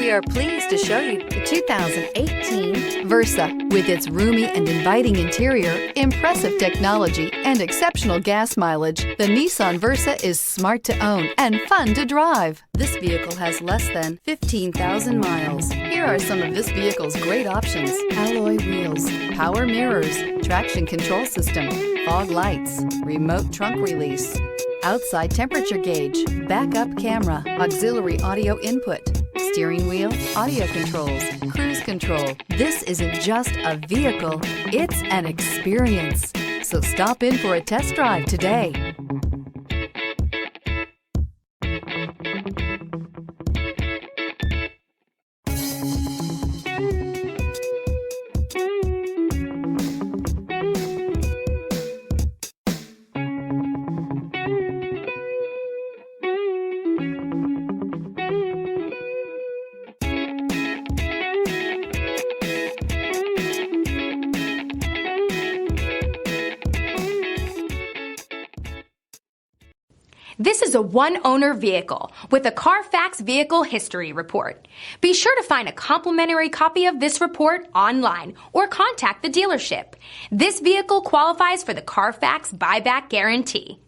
We are pleased to show you the 2018 Versa. With its roomy and inviting interior, impressive technology, and exceptional gas mileage, the Nissan Versa is smart to own and fun to drive. This vehicle has less than 15,000 miles. Here are some of this vehicle's great options: alloy wheels, power mirrors, traction control system, fog lights, remote trunk release, outside temperature gauge, backup camera, auxiliary audio input, steering wheel audio controls, cruise control. This isn't just a vehicle, it's an experience. So stop in for a test drive today. This is a one-owner vehicle with a Carfax Vehicle History Report. Be sure to find a complimentary copy of this report online or contact the dealership. This vehicle qualifies for the Carfax Buyback Guarantee.